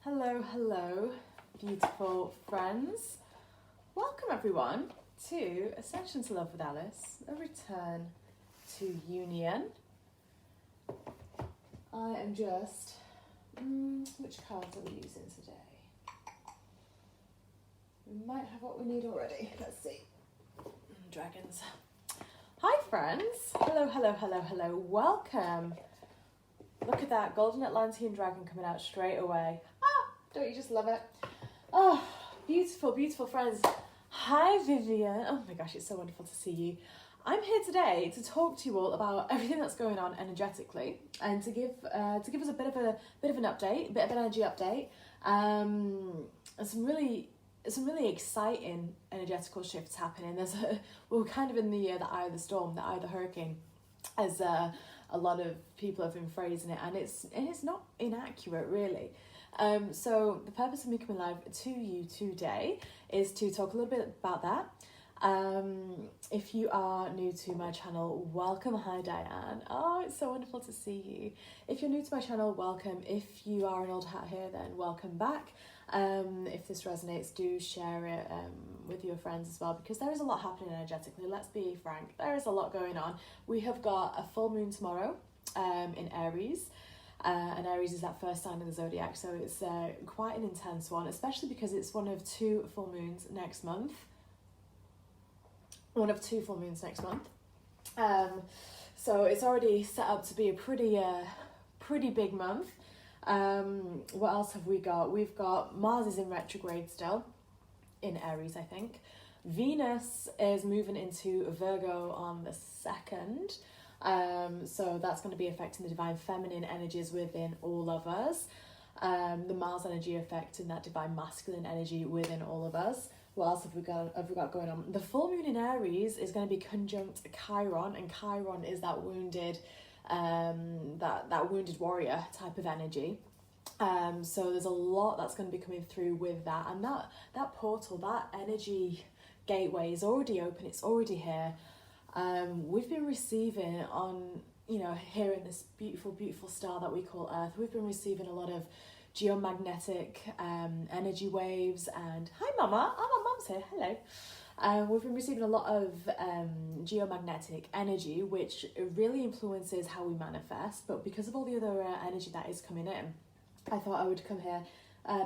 Hello, beautiful friends. Welcome everyone to Ascension to Love with Alice, a return to union. I am just, which cards are we using today? We might have what we need already. Let's see. Dragons. Hi friends. Hello. Welcome. Look at that Golden Atlantean dragon coming out straight away. Don't you just love it? Oh, beautiful friends. Hi Vivian. Oh my gosh, it's so wonderful to see you. I'm here today to talk to you all about everything that's going on energetically and to give us a bit of an update, a bit of an energy update, and some really exciting energetical shifts happening. We're kind of in the eye of the storm, the eye of the hurricane, as a lot of people have been phrasing it, and it's not inaccurate really. So the purpose of me coming live to you today is to talk a little bit about that. If you are new to my channel, welcome. Hi Diane. Oh, it's so wonderful to see you. If you're new to my channel, welcome. If you are an old hat here, then welcome back. If this resonates, do share it with your friends as well, because there is a lot happening energetically. Let's be frank, there is a lot going on. We have got a full moon tomorrow in Aries. And Aries is that first sign of the zodiac, so it's quite an intense one, especially because it's one of two full moons next month. So it's already set up to be a pretty big month. What else have we got? We've got Mars is in retrograde still in Aries, I think. Venus is moving into Virgo on the 2nd. So that's going to be affecting the divine feminine energies within all of us. The Mars energy affecting that divine masculine energy within all of us. What else have we got going on? The full moon in Aries is going to be conjunct Chiron, and Chiron is that wounded that wounded warrior type of energy. So there's a lot that's going to be coming through with that, and that portal, that energy gateway is already open. It's already here. We've been receiving on, here in this beautiful star that we call Earth, we've been receiving a lot of geomagnetic energy waves. And hi Mama, my mum's here, hello. We've been receiving a lot of geomagnetic energy, which really influences how we manifest. But because of all the other energy that is coming in, I thought I would come here,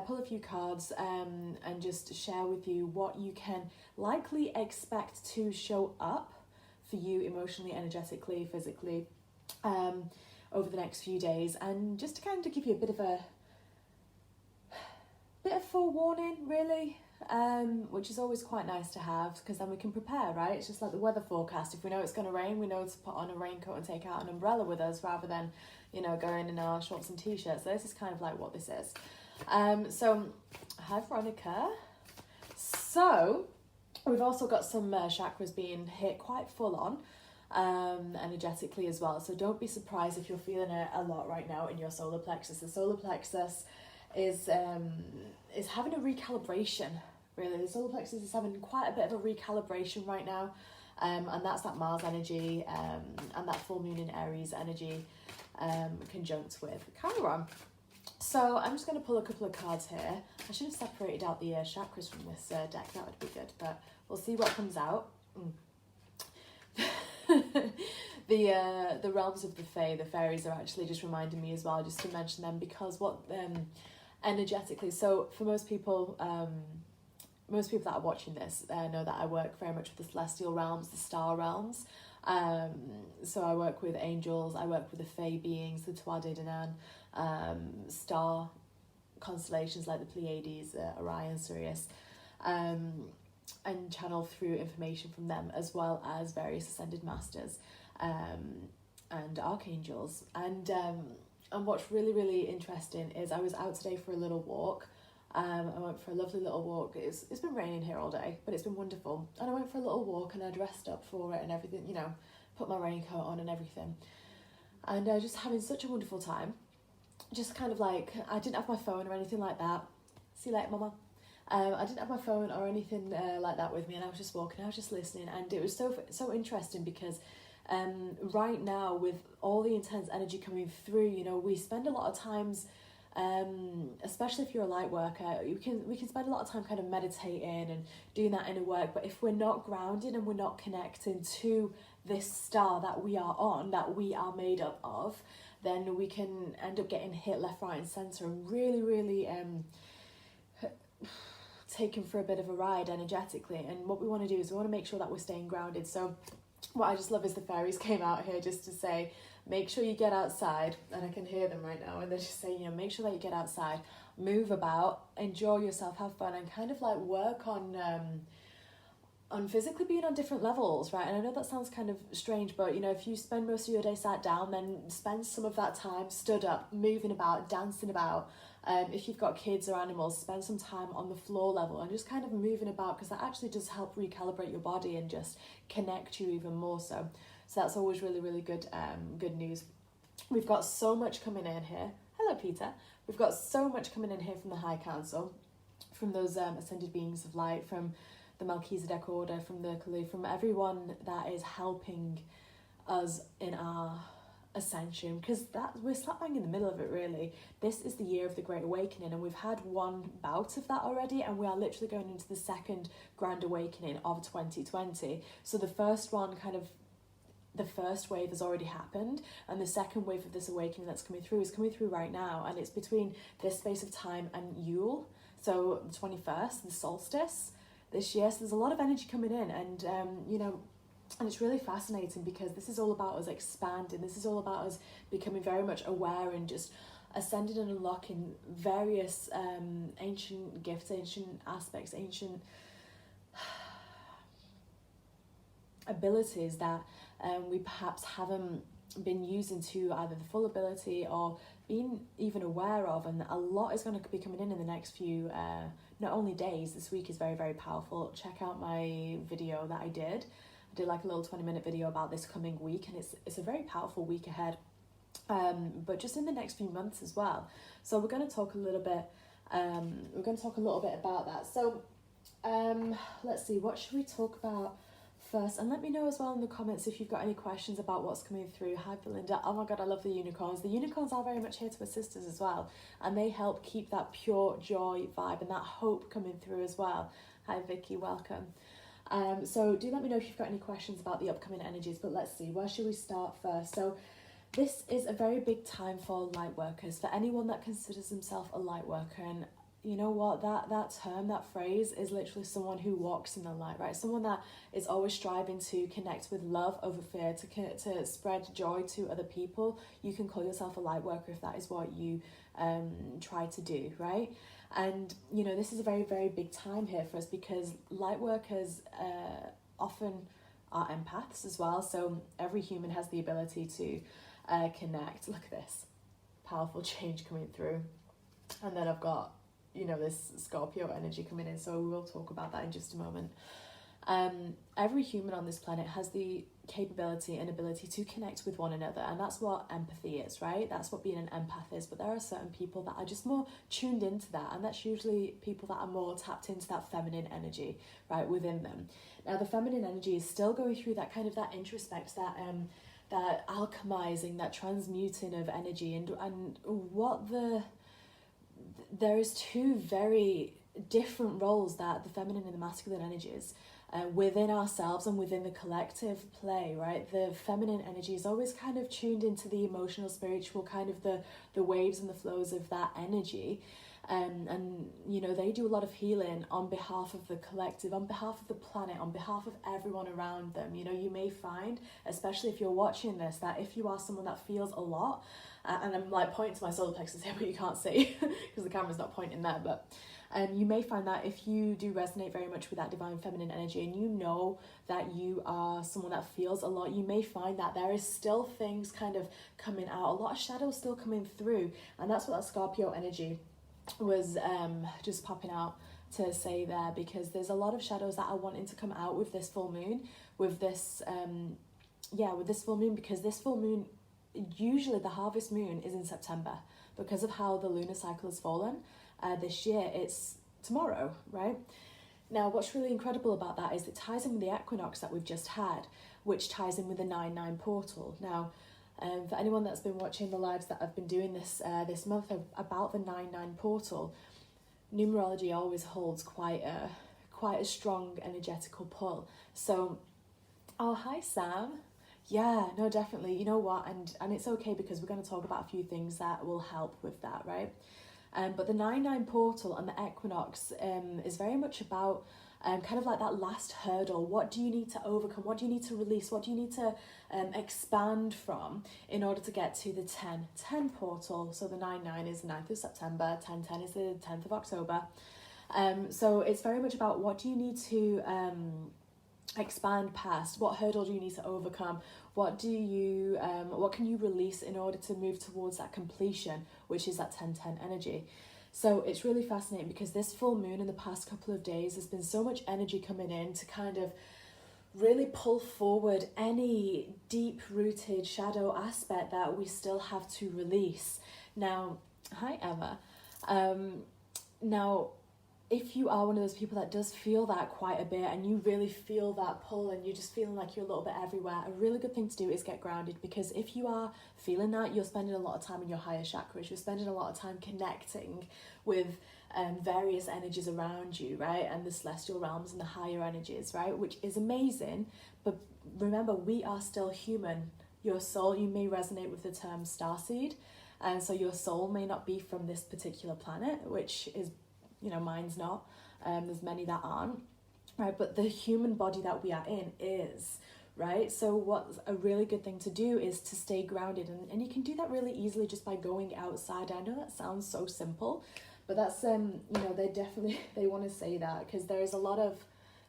pull a few cards and just share with you what you can likely expect to show up for you emotionally, energetically, physically, over the next few days, and just to kind of give you a bit of forewarning, really, which is always quite nice to have, because then we can prepare, right? It's just like the weather forecast. If we know it's going to rain, we know to put on a raincoat and take out an umbrella with us, rather than, going in our shorts and t-shirts. So this is kind of like what this is. So, hi Veronica. So, we've also got some chakras being hit quite full on, energetically as well. So don't be surprised if you're feeling it a lot right now in your solar plexus. The solar plexus is having a recalibration, really. The solar plexus is having quite a bit of a recalibration right now, and that's that Mars energy and that full moon in Aries energy conjunct with Chiron. So I'm just going to pull a couple of cards here. I should have separated out the chakras from this deck, that would be good, but we'll see what comes out. The realms of the Fae, the fairies, are actually just reminding me as well, just to mention them, because what energetically, so for most people that are watching this know that I work very much with the celestial realms, the star realms. So I work with angels, I work with the Fae beings, the Tuatha De Danann, star constellations like the Pleiades, Orion, Sirius, and channel through information from them, as well as various ascended masters and archangels. And what's really interesting is I was out today for a little walk. I went for a lovely little walk. It's been raining here all day, but it's been wonderful. And I went for a little walk and I dressed up for it and everything, put my raincoat on and everything. And just having such a wonderful time. Just kind of like, I didn't have my phone or anything like that. See you later, Mama. I didn't have my phone or anything like that with me, and I was just walking, I was just listening, and it was so interesting because right now, with all the intense energy coming through, you know, we spend a lot of times, especially if you're a light worker, we can spend a lot of time kind of meditating and doing that inner work. But if we're not grounded and we're not connecting to this star that we are on, that we are made up of, then we can end up getting hit left, right, and centre, and really taken for a bit of a ride energetically. And what we want to do is we want to make sure that we're staying grounded. So what I just love is the fairies came out here just to say, make sure you get outside, and I can hear them right now, and they're just saying, you know, make sure that you get outside, move about, enjoy yourself, have fun, and kind of like work on physically being on different levels, right? And I know that sounds kind of strange, but you know, if you spend most of your day sat down, then spend some of that time stood up, moving about, dancing about. If you've got kids or animals, spend some time on the floor level and just kind of moving about, because that actually does help recalibrate your body and just connect you even more so. So that's always really good good news. We've got so much coming in here. Hello, Peter. We've got so much coming in here from the High Council, from those ascended beings of light, from the Melchizedek order, from the Kalu, from everyone that is helping us in our ascension, because that we're slap bang in the middle of it, really. This is the year of the Great Awakening, and we've had one bout of that already, and we are literally going into the second Grand Awakening of 2020. So the first one, kind of the first wave has already happened, and the second wave of this awakening that's coming through is coming through right now, and it's between this space of time and Yule, so the 21st, the solstice this year. So there's a lot of energy coming in, and you know, and it's really fascinating, because this is all about us expanding. This is all about us becoming very much aware and just ascending and unlocking various ancient gifts, ancient aspects, ancient abilities that we perhaps haven't been using to either the full ability or being even aware of. And a lot is going to be coming in the next few not only days. This week is very powerful. Check out my video that I did like a little 20-minute video about this coming week, and it's a very powerful week ahead, but just in the next few months as well. So we're going to talk a little bit about that. So let's see, what should we talk about first? And let me know as well in the comments if you've got any questions about what's coming through. Hi Belinda. Oh my god, I love the unicorns. The unicorns are very much here to assist us as well, and they help keep that pure joy vibe and that hope coming through as well. Hi Vicky, welcome. So do let me know if you've got any questions about the upcoming energies, but let's see, where should we start first? So this is a very big time for light workers, for anyone that considers himself a light worker. And you know what, that term, that phrase is literally someone who walks in the light, right? Someone that is always striving to connect with love over fear, to spread joy to other people. You can call yourself a light worker if that is what you try to do, right? And you know, this is a very big time here for us, because light workers often are empaths as well. So every human has the ability to connect. Look at this powerful change coming through, and then I've got, you know, this Scorpio energy coming in, so we will talk about that in just a moment. Every human on this planet has the capability and ability to connect with one another, and that's what empathy is, right? That's what being an empath is. But there are certain people that are just more tuned into that, and that's usually people that are more tapped into that feminine energy, right, within them. Now the feminine energy is still going through that kind of that introspect, that alchemizing, that transmuting of energy, and there is two very different roles that the feminine and the masculine energies within ourselves and within the collective play, right? The feminine energy is always kind of tuned into the emotional, spiritual, kind of the waves and the flows of that energy. And you know, they do a lot of healing on behalf of the collective, on behalf of the planet, on behalf of everyone around them. You know, you may find, especially if you're watching this, that if you are someone that feels a lot, and I'm like pointing to my solar plexus here, but you can't see because the camera's not pointing there, but you may find that if you do resonate very much with that divine feminine energy, and you know that you are someone that feels a lot, you may find that there is still things kind of coming out, a lot of shadows still coming through. And that's what that Scorpio energy was just popping out to say there, because there's a lot of shadows that are wanting to come out with this full moon, with this with this full moon, because this full moon, usually the harvest moon is in September, because of how the lunar cycle has fallen. This year it's tomorrow, right? Now, what's really incredible about that is it ties in with the equinox that we've just had, which ties in with the 9-9 portal. Now, for anyone that's been watching the lives that I've been doing this month about the 9-9 portal, numerology always holds quite a strong energetical pull. So, oh, hi Sam. Yeah, no, definitely. You know what? And it's okay because we're going to talk about a few things that will help with that, right? But the 9-9 portal and the equinox is very much about kind of like that last hurdle. What do you need to overcome? What do you need to release? What do you need to expand from in order to get to the 10-10 portal? So the 9-9 is the 9th of September, 10-10 is the 10th of October. So it's very much about what do you need to expand past, what hurdle do you need to overcome, what can you release in order to move towards that completion, which is that 10-10 energy. So it's really fascinating because this full moon in the past couple of days, there's been so much energy coming in to kind of really pull forward any deep-rooted shadow aspect that we still have to release. Now, hi Emma. Now, if you are one of those people that does feel that quite a bit and you really feel that pull and you're just feeling like you're a little bit everywhere, a really good thing to do is get grounded, because if you are feeling that, you're spending a lot of time in your higher chakras, you're spending a lot of time connecting with various energies around you, right? And the celestial realms and the higher energies, right? Which is amazing. But remember, we are still human. Your soul, you may resonate with the term starseed. And so your soul may not be from this particular planet, which is, mine's not. There's many that aren't, right? But the human body that we are in is, right? So what's a really good thing to do is to stay grounded. And you can do that really easily just by going outside. I know that sounds so simple, but that's, they want to say that because there is a lot of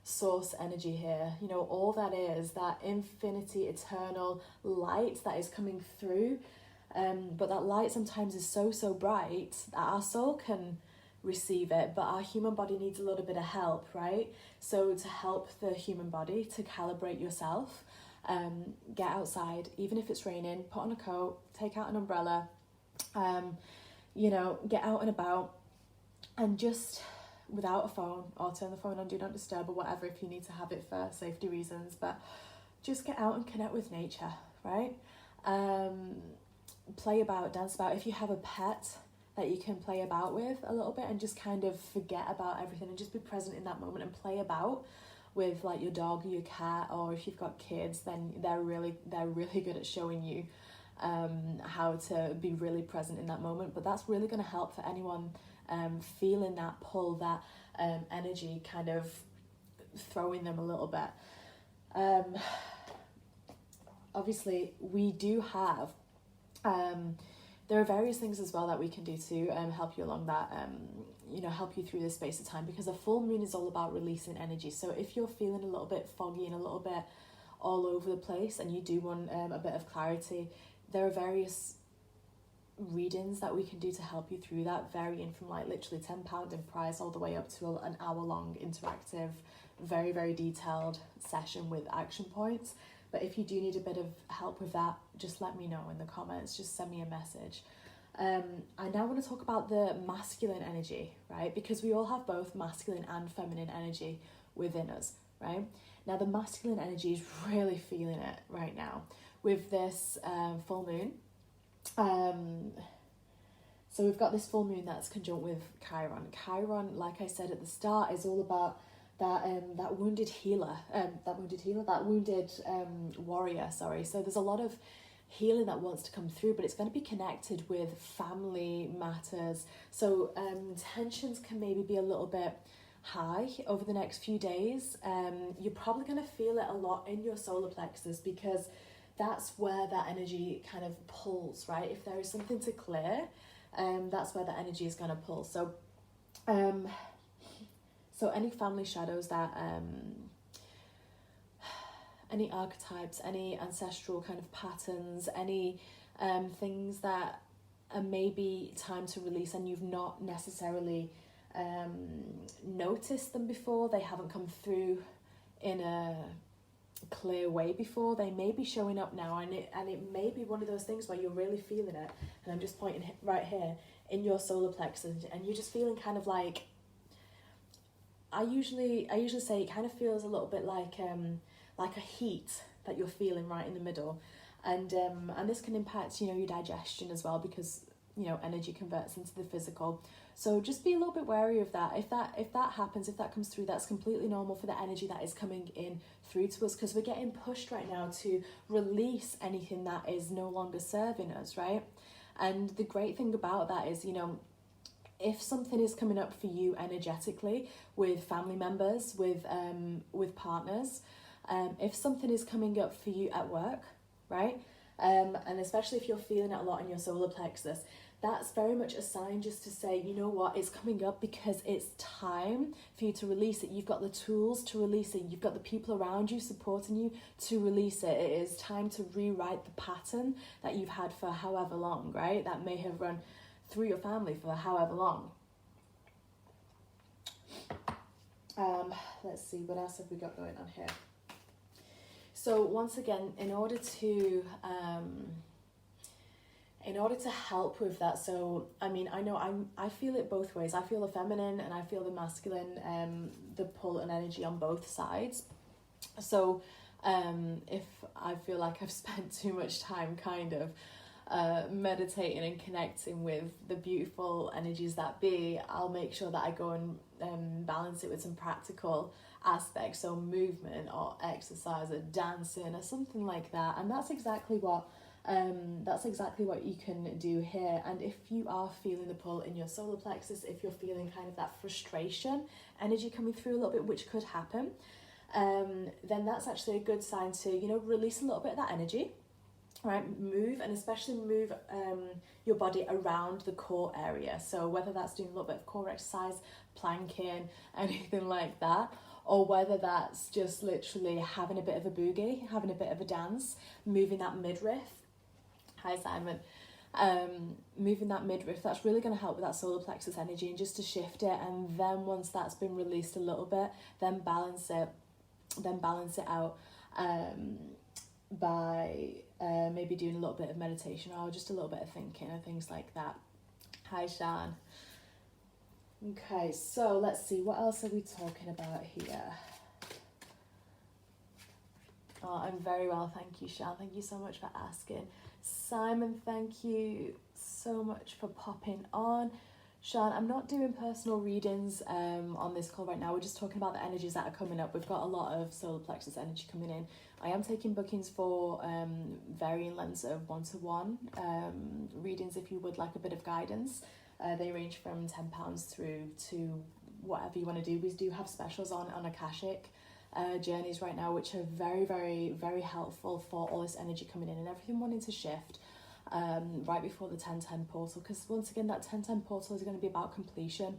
source energy here. All that is that infinity, eternal light that is coming through. But that light sometimes is so bright that our soul can receive it, but our human body needs a little bit of help, right? So to help the human body to calibrate yourself, get outside, even if it's raining, put on a coat, take out an umbrella, get out and about, and just without a phone, or turn the phone on do not disturb or whatever if you need to have it for safety reasons, but just get out and connect with nature, right? Play about, dance about. If you have a pet that you can play about with a little bit and just kind of forget about everything and just be present in that moment and play about with like your dog or your cat, or if you've got kids, then they're really good at showing you how to be really present in that moment. But that's really going to help for anyone feeling that pull, that energy kind of throwing them a little bit. Obviously we do have there are various things as well that we can do to help you along that, help you through this space of time, because a full moon is all about releasing energy. So if you're feeling a little bit foggy and a little bit all over the place and you do want a bit of clarity, there are various readings that we can do to help you through that, varying from like literally £10 in price all the way up to an hour-long interactive, very, very detailed session with action points. But if you do need a bit of help with that, just let me know in the comments, just send me a message. I now want to talk about the masculine energy, right? Because we all have both masculine and feminine energy within us, right? Now the masculine energy is really feeling it right now with this full moon. So we've got this full moon that's conjunct with Chiron. Chiron, like I said at the start, is all about that wounded warrior, sorry. So there's a lot of healing that wants to come through, but it's going to be connected with family matters. So tensions can maybe be a little bit high over the next few days. You're probably going to feel it a lot in your solar plexus, because that's where that energy kind of pulls, right? If there is something to clear, that's where the energy is going to pull. So any family shadows that, any archetypes, any ancestral kind of patterns, any things that are maybe time to release and you've not necessarily noticed them before, they haven't come through in a clear way before, they may be showing up now, and it may be one of those things where you're really feeling it, and I'm just pointing right here in your solar plexus, and you're just feeling kind of like I usually say it kind of feels a little bit like a heat that you're feeling right in the middle, and this can impact, you know, your digestion as well, because, you know, energy converts into the physical. So just be a little bit wary of that. If that happens, if that comes through, that's completely normal for the energy that is coming in through to us, because we're getting pushed right now to release anything that is no longer serving us, right? And the great thing about that is, you know, if something is coming up for you energetically with family members, with partners, if something is coming up for you at work, right? And especially if you're feeling it a lot in your solar plexus, that's very much a sign just to say, you know what, it's coming up because it's time for you to release it. You've got the tools to release it. You've got the people around you supporting you to release it. It is time to rewrite the pattern that you've had for however long, right? That may have run through your family for however long. Let's see, what else have we got going on here? So once again, in order to help with that, so I mean, I know I feel it both ways. I feel the feminine and I feel the masculine, the pull and energy on both sides. So if I feel like I've spent too much time kind of meditating and connecting with the beautiful energies that be, I'll make sure that I go and balance it with some practical aspects, so movement or exercise or dancing or something like that. And that's exactly what you can do here. And if you are feeling the pull in your solar plexus, if you're feeling kind of that frustration energy coming through a little bit, which could happen, then that's actually a good sign to, you know, release a little bit of that energy, right? Move, and especially move your body around the core area. So whether that's doing a little bit of core exercise, planking, anything like that, or whether that's just literally having a bit of a boogie, having a bit of a dance, moving that midriff. Hi, Simon. Moving that midriff, that's really going to help with that solar plexus energy, and just to shift it. And then once that's been released a little bit, then balance it out by maybe doing a little bit of meditation or just a little bit of thinking and things like that. Hi, Shan. Okay, so let's see, what else are we talking about here? Oh, I'm very well, thank you, Shan. Thank you so much for asking. Simon, thank you so much for popping on. Shan, I'm not doing personal readings on this call right now. We're just talking about the energies that are coming up. We've got a lot of solar plexus energy coming in. I am taking bookings for varying lengths of 1-to-1 readings if you would like a bit of guidance. They range from £10 through to whatever you want to do. We do have specials on Akashic journeys right now, which are very, very, very helpful for all this energy coming in and everything wanting to shift right before the 1010 portal, because once again, that 1010 portal is going to be about completion.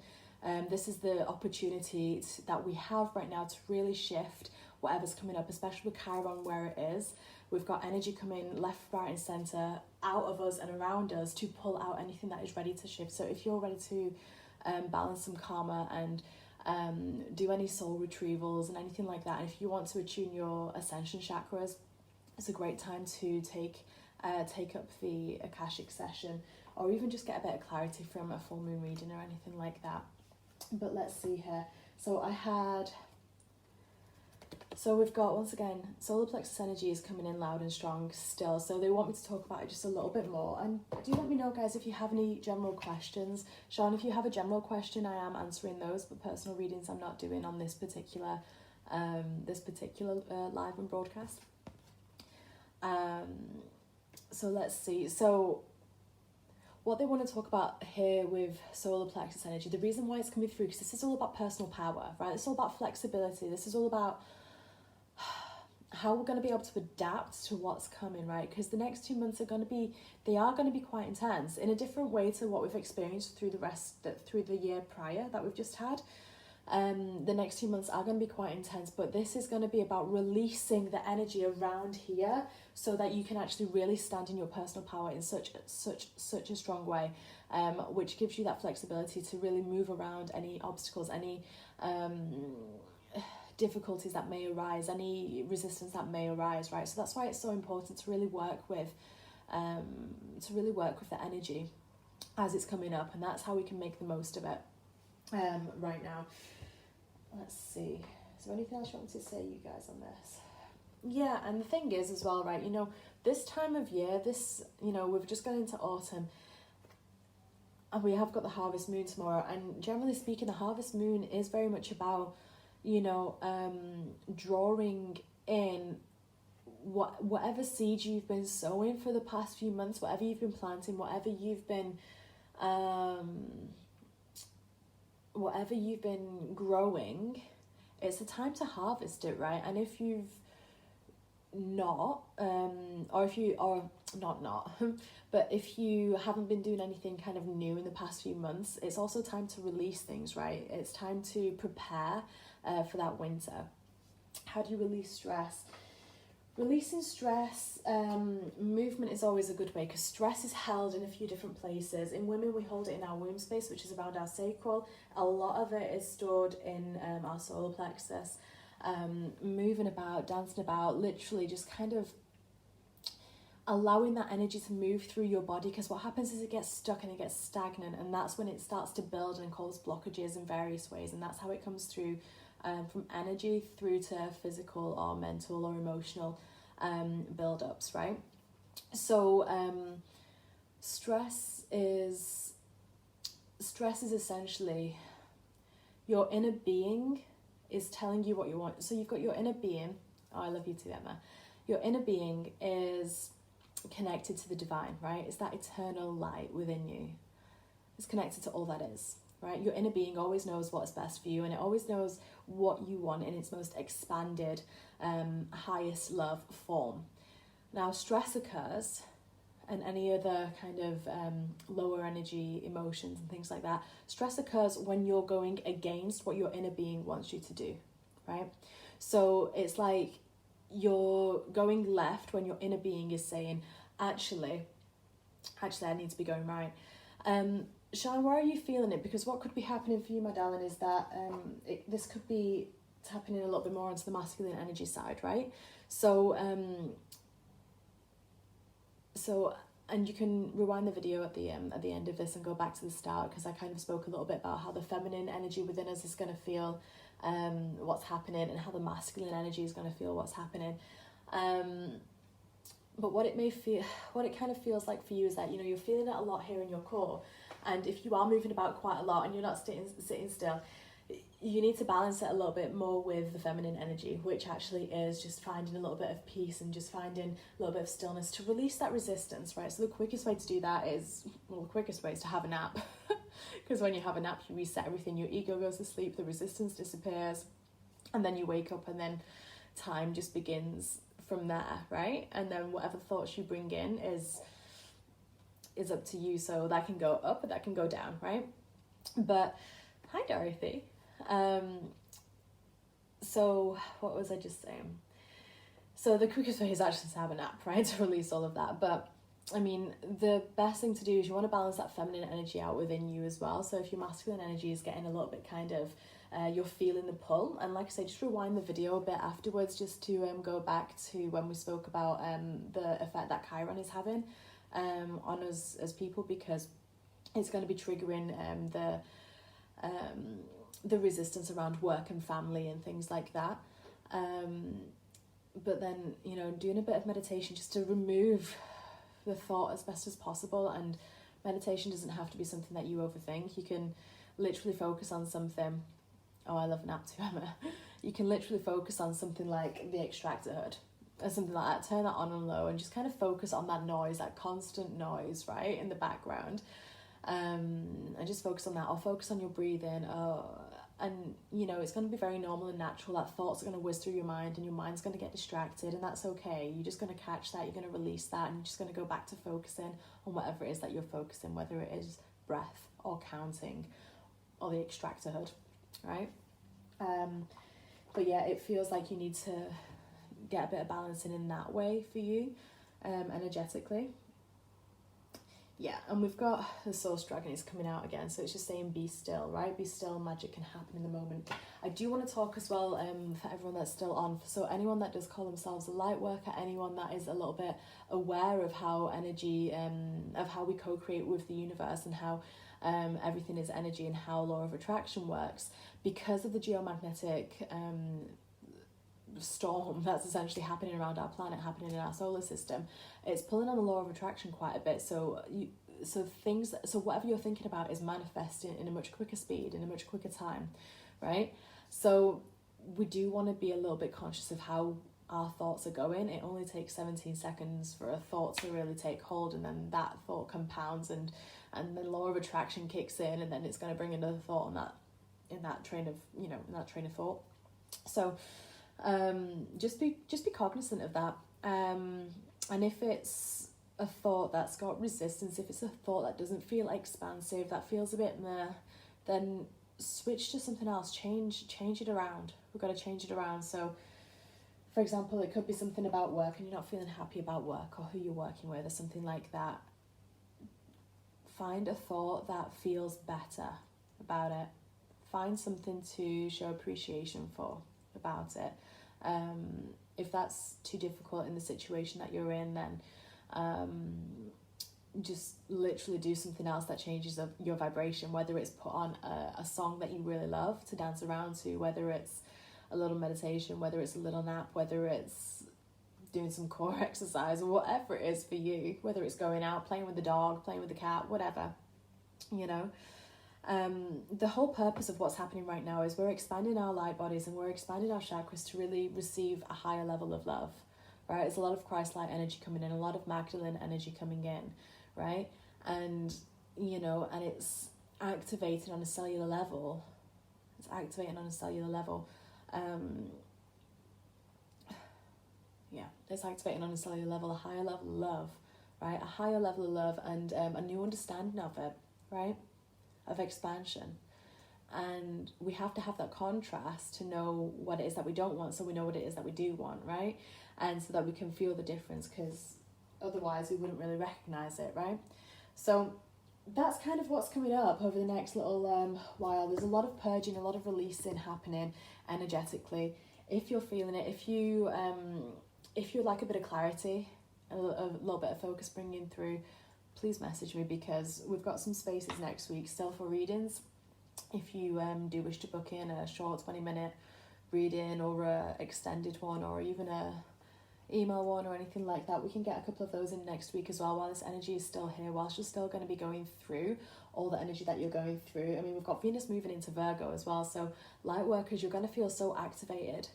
This is the opportunity that we have right now to really shift whatever's coming up, especially with Chiron where it is. We've got energy coming left, right and centre out of us and around us to pull out anything that is ready to shift. So if you're ready to balance some karma and do any soul retrievals and anything like that, and if you want to attune your Ascension chakras, it's a great time to take up the Akashic session, or even just get a bit of clarity from a full moon reading or anything like that. But let's see here. So we've got, once again, solar plexus energy is coming in loud and strong still. So they want me to talk about it just a little bit more. And do let me know, guys, if you have any general questions. Sean, if you have a general question, I am answering those, but personal readings I'm not doing on this particular live and broadcast. So let's see. So what they want to talk about here with solar plexus energy, the reason why it's coming through, because this is all about personal power, right? It's all about flexibility. This is all about how we're going to be able to adapt to what's coming, right? Because the next 2 months are going to be quite intense in a different way to what we've experienced through the year prior that we've just had. The next 2 months are going to be quite intense, but this is going to be about releasing the energy around here so that you can actually really stand in your personal power in such a strong way, which gives you that flexibility to really move around any obstacles, any difficulties that may arise, any resistance that may arise, right? So that's why it's so important to really work with the energy as it's coming up, and that's how we can make the most of it right now. let's see. Is there anything else you want me to say, you guys, on this? Yeah, and the thing is as well, right, you know, this time of year, we've just gone into autumn, and we have got the harvest moon tomorrow, and generally speaking, the harvest moon is very much about, drawing in whatever seeds you've been sowing for the past few months, whatever you've been planting, whatever you've been growing. It's the time to harvest it, right? And if you've not, but if you haven't been doing anything kind of new in the past few months, it's also time to release things, right? It's time to prepare for that winter. How do you release stress? Releasing stress, movement is always a good way, because stress is held in a few different places. In women, we hold it in our womb space, which is around our sacral. A lot of it is stored in our solar plexus. Moving about, dancing about, literally just kind of allowing that energy to move through your body, because what happens is it gets stuck and it gets stagnant, and that's when it starts to build and cause blockages in various ways, and that's how it comes through. From energy through to physical or mental or emotional build-ups, right? So stress is essentially your inner being is telling you what you want. So you've got your inner being. Oh, I love you too, Emma. Your inner being is connected to the divine, right? It's that eternal light within you. It's connected to all that is. Right, your inner being always knows what's best for you, and it always knows what you want in its most expanded, highest love form. Now, stress occurs, and any other kind of lower energy emotions and things like that. Stress occurs when you're going against what your inner being wants you to do, right? So it's like you're going left when your inner being is saying, actually, I need to be going right. Sean, why are you feeling it? Because what could be happening for you, my darling, is that this could be tapping in a little bit more onto the masculine energy side, right? So, and you can rewind the video at the end of this and go back to the start, because I kind of spoke a little bit about how the feminine energy within us is going to feel what's happening, and how the masculine energy is going to feel what's happening. But what it kind of feels like for you is that, you're feeling it a lot here in your core. And if you are moving about quite a lot and you're not sitting still, you need to balance it a little bit more with the feminine energy, which actually is just finding a little bit of peace and just finding a little bit of stillness to release that resistance, right? So the quickest way to do that is to have a nap. Because when you have a nap, you reset everything, your ego goes to sleep, the resistance disappears, and then you wake up, and then time just begins from there, right? And then whatever thoughts you bring in is up to you. So that can go up, but that can go down, right? But hi, Dorothy. So what was I just saying? So the quickest way is actually to have a nap, right? To release all of that. But I mean, the best thing to do is you want to balance that feminine energy out within you as well. So if your masculine energy is getting a little bit kind of you're feeling the pull, and like I say, just rewind the video a bit afterwards, just to go back to when we spoke about the effect that Chiron is having on us as people, because it's going to be triggering the resistance around work and family and things like that. But then, doing a bit of meditation just to remove the thought as best as possible. And meditation doesn't have to be something that you overthink. You can literally focus on something. Oh, I love a nap too, Emma. You can literally focus on something like the extractor hood or something like that. Turn that on and low and just kind of focus on that noise, that constant noise, right, in the background. And just focus on that, or focus on your breathing. And it's going to be very normal and natural that thoughts are going to whiz through your mind, and your mind's going to get distracted, and that's okay. You're just going to catch that, you're going to release that, and you're just going to go back to focusing on whatever it is that you're focusing, whether it is breath or counting or the extractor hood, right? But yeah, it feels like you need to get a bit of balancing in that way for you, energetically. Yeah, and we've got the Source Dragon is coming out again, so it's just saying be still, right? Be still, magic can happen in the moment. I do want to talk as well for everyone that's still on, so anyone that does call themselves a light worker, anyone that is a little bit aware of how energy, of how we co-create with the universe and how everything is energy and how law of attraction works, because of the geomagnetic storm that's essentially happening around our planet, happening in our solar system, it's pulling on the law of attraction quite a bit. So whatever you're thinking about is manifesting in a much quicker speed, in a much quicker time, right? So we do want to be a little bit conscious of how our thoughts are going. It only takes 17 seconds for a thought to really take hold, and then that thought compounds, and the law of attraction kicks in, and then it's going to bring another thought on that, in that train of thought. So just be cognizant of that, and if it's a thought that's got resistance, if it's a thought that doesn't feel expansive, that feels a bit meh, then switch to something else. Change it around. We've got to change it around. So for example, it could be something about work and you're not feeling happy about work or who you're working with or something like that. Find a thought that feels better about it. Find something to show appreciation for about it. If that's too difficult in the situation that you're in, then just literally do something else that changes your vibration, whether it's put on a song that you really love to dance around to, whether it's a little meditation, whether it's a little nap, whether it's doing some core exercise, or whatever it is for you, whether it's going out, playing with the dog, playing with the cat, whatever, you know. The whole purpose of what's happening right now is we're expanding our light bodies and we're expanding our chakras to really receive a higher level of love, right? There's a lot of Christ-light energy coming in, a lot of Magdalene energy coming in, right? And, you know, and it's activated on a cellular level. It's activating on a cellular level. It's activating on a cellular level, a higher level of love, right? A higher level of love and a new understanding of it, right? Of expansion. And we have to have that contrast to know what it is that we don't want, so we know what it is that we do want, right? And so that we can feel the difference, because otherwise we wouldn't really recognize it, right? So that's kind of what's coming up over the next little while. There's a lot of purging, a lot of releasing happening energetically. If you're feeling it, if you'd like a bit of clarity, a little bit of focus bringing through, please message me, because we've got some spaces next week still for readings. If you do wish to book in a short 20-minute reading or a extended one, or even a email one or anything like that, we can get a couple of those in next week as well, while this energy is still here, whilst you're still going to be going through all the energy that you're going through. I mean, we've got Venus moving into Virgo as well, so light workers, you're going to feel so activated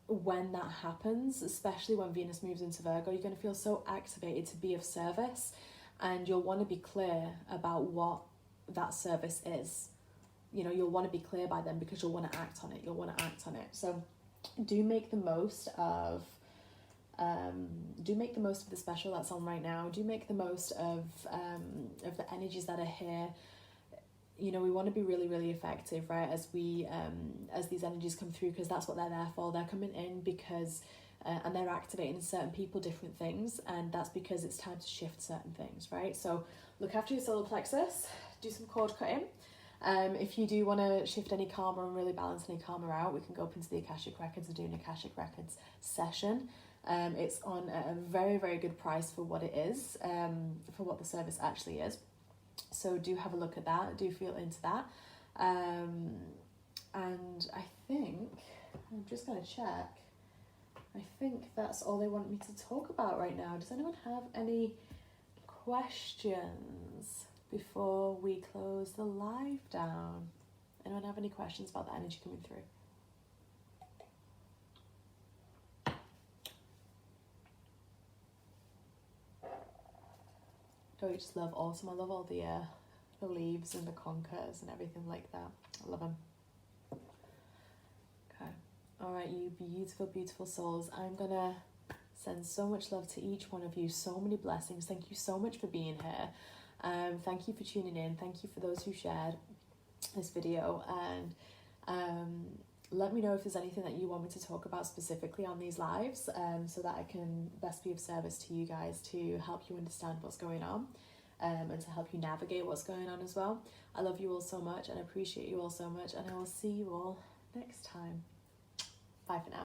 when that happens, especially when Venus moves into Virgo. You're going to feel so activated to be of service, and you'll want to be clear about what that service is. You know, you'll want to be clear by then, because you'll want to act on it. So do make the most of the special that's on right now. Do make the most of the energies that are here. You know, we want to be really, really effective, right, as we as these energies come through, because that's what they're there for. They're coming in because and they're activating in certain people different things, and that's because it's time to shift certain things, right? So look after your solar plexus, do some cord cutting. If you do want to shift any karma and really balance any karma out, we can go up into the Akashic Records and do an Akashic Records session. It's on a very, very good price for what it is, for what the service actually is. So do have a look at that, do feel into that. And I think, I'm just going to check, I think that's all they want me to talk about right now. Does anyone have any questions before we close the live down? Anyone have any questions about the energy coming through? Don't you just love autumn? I love all the leaves and the conkers and everything like that. I love them. Okay. All right, you beautiful, beautiful souls. I'm going to send so much love to each one of you. So many blessings. Thank you so much for being here. Thank you for tuning in. Thank you for those who shared this video. And let me know if there's anything that you want me to talk about specifically on these lives, so that I can best be of service to you guys to help you understand what's going on, and to help you navigate what's going on as well. I love you all so much and appreciate you all so much, and I will see you all next time. Bye for now.